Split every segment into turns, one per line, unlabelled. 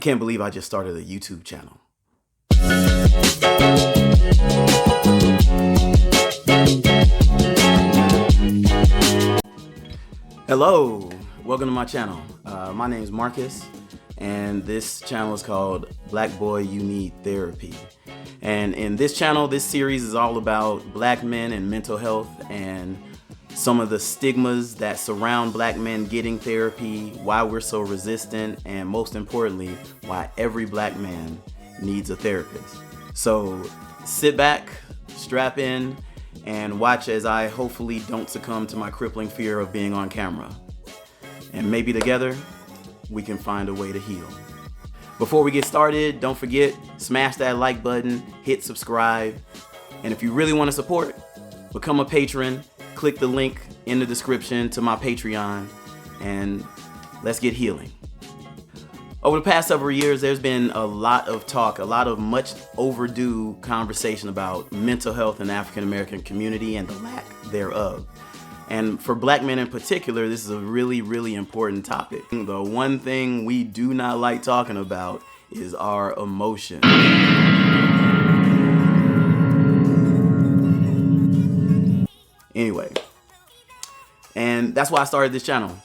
can't believe I just started a YouTube channel. Hello, welcome to my channel. My name is Marcus, and this channel is called Black Boy You Need Therapy. And in this channel, this series is all about black men and mental health and some of the stigmas that surround black men getting therapy, why we're so resistant, and most importantly, why every black man needs a therapist. So sit back, strap in, and watch as I hopefully don't succumb to my crippling fear of being on camera. And maybe together, we can find a way to heal. Before we get started, don't forget, smash that like button, hit subscribe, and if you really want to support, become a patron. Click the link in the description to my Patreon, and let's get healing. Over the past several years, there's been a lot of talk, a lot of much overdue conversation about mental health in the African American community and the lack thereof. And for black men in particular, this is a really, really important topic. The one thing we do not like talking about is our emotions. Anyway, and that's why I started this channel.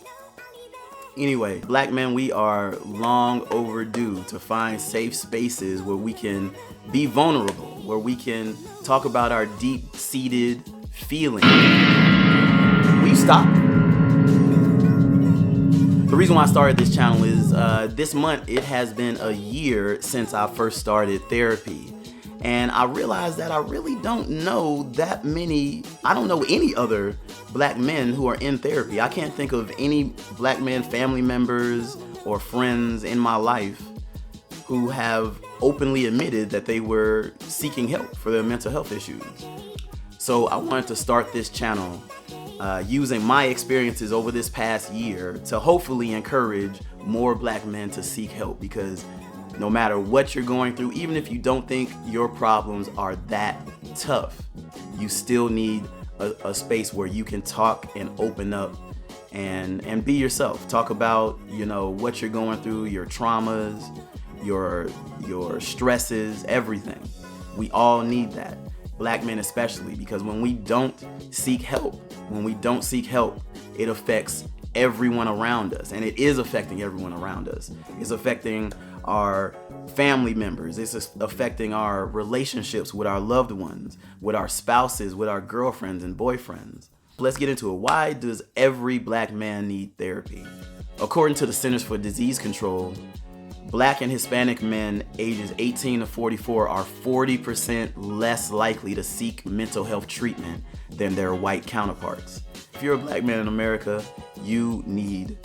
Anyway, black men, we are long overdue to find safe spaces where we can be vulnerable, where we can talk about our deep-seated feelings. Will you stop? The reason why I started this channel is this month it has been a year since I first started therapy. And I realized that I really don't know that many, I don't know any other black men who are in therapy. I can't think of any black men, family members, or friends in my life who have openly admitted that they were seeking help for their mental health issues. So I wanted to start this channel using my experiences over this past year to hopefully encourage more black men to seek help, because no matter what you're going through, even if you don't think your problems are that tough, you still need a space where you can talk and open up and be yourself. Talk about, you know, what you're going through, your traumas, your stresses, everything. We all need that. Black men especially, because when we don't seek help, it affects everyone around us, and it is affecting everyone around us. It's affecting our family members. It's affecting our relationships with our loved ones, with our spouses, with our girlfriends and boyfriends. Let's get into it. Why does every black man need therapy? According to the Centers for Disease Control, black and Hispanic men ages 18 to 44 are 40% less likely to seek mental health treatment than their white counterparts. If you're a black man in America, you need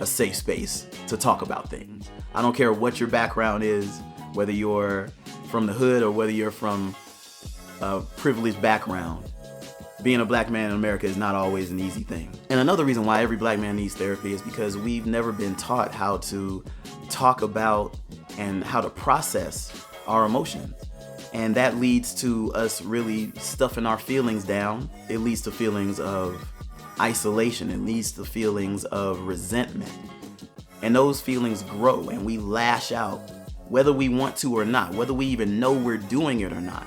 a safe space to talk about things. I don't care what your background is, whether you're from the hood or whether you're from a privileged background. Being a black man in America is not always an easy thing. And another reason why every black man needs therapy is because we've never been taught how to talk about and how to process our emotions. And that leads to us really stuffing our feelings down. It leads to feelings of isolation. It leads to feelings of resentment. And those feelings grow and we lash out, whether we want to or not, whether we even know we're doing it or not.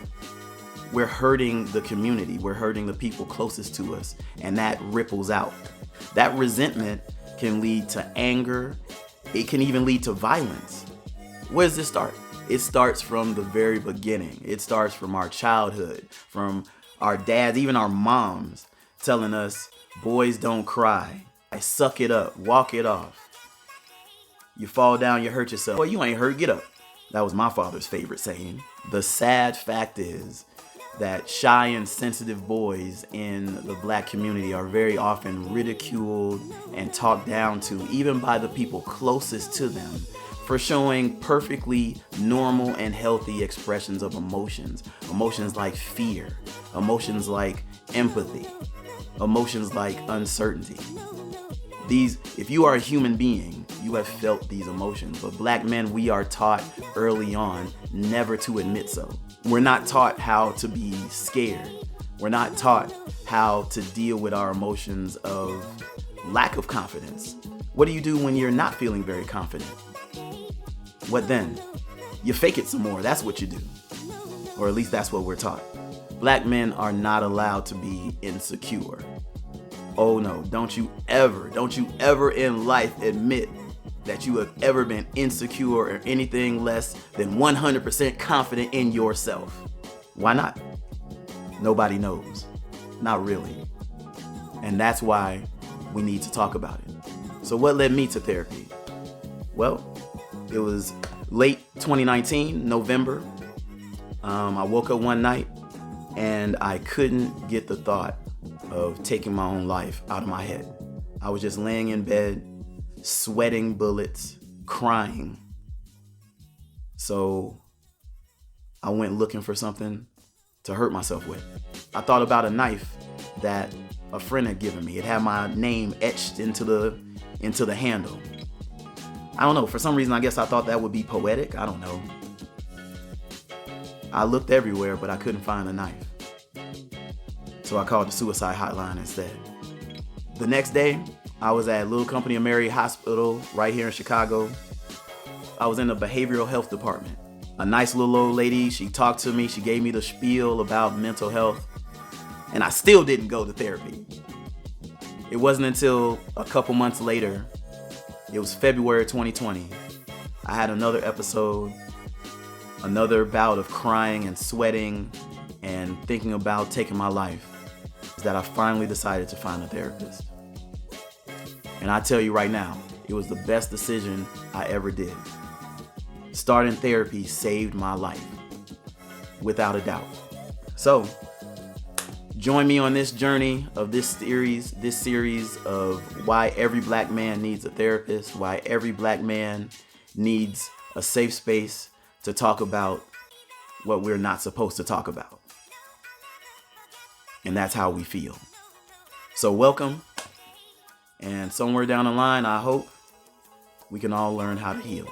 We're hurting the community. We're hurting the people closest to us, and that ripples out. That resentment can lead to anger. It can even lead to violence. Where does this start? It starts from the very beginning. It starts from our childhood, from our dads, even our moms telling us, boys don't cry. I suck it up, walk it off. You fall down, you hurt yourself. Well, you ain't hurt, get up. That was my father's favorite saying. The sad fact is that shy and sensitive boys in the black community are very often ridiculed and talked down to, even by the people closest to them, for showing perfectly normal and healthy expressions of emotions. Emotions like fear, emotions like empathy, emotions like uncertainty. If you are a human being, you have felt these emotions. But black men, we are taught early on never to admit so. We're not taught how to be scared. We're not taught how to deal with our emotions of lack of confidence. What do you do when you're not feeling very confident? what then? You fake it some more. That's what you do. Or at least that's what we're taught. Black men are not allowed to be insecure. Oh no, don't you ever in life admit that you have ever been insecure or anything less than 100% confident in yourself. Why not? Nobody knows. Not really. And that's why we need to talk about it. So what led me to therapy? Well, it was late 2019, November. I woke up one night and I couldn't get the thought of taking my own life out of my head. I was just laying in bed, sweating bullets, crying. So I went looking for something to hurt myself with. I thought about a knife that a friend had given me. It had my name etched into the handle. I don't know, for some reason I guess I thought that would be poetic. I don't know. I looked everywhere, but I couldn't find a knife. So I called the suicide hotline instead. The next day, I was at Little Company of Mary Hospital right here in Chicago. I was in the behavioral health department. A nice little old lady, she talked to me, she gave me the spiel about mental health, and I still didn't go to therapy. It wasn't until a couple months later, it was February 2020, I had another episode, another bout of crying and sweating and thinking about taking my life, that I finally decided to find a therapist. And I tell you right now, it was the best decision I ever did. Starting therapy saved my life, without a doubt. So, join me on this journey of this series of why every black man needs a therapist, why every black man needs a safe space to talk about what we're not supposed to talk about. And that's how we feel. So welcome. And somewhere down the line, I hope we can all learn how to heal.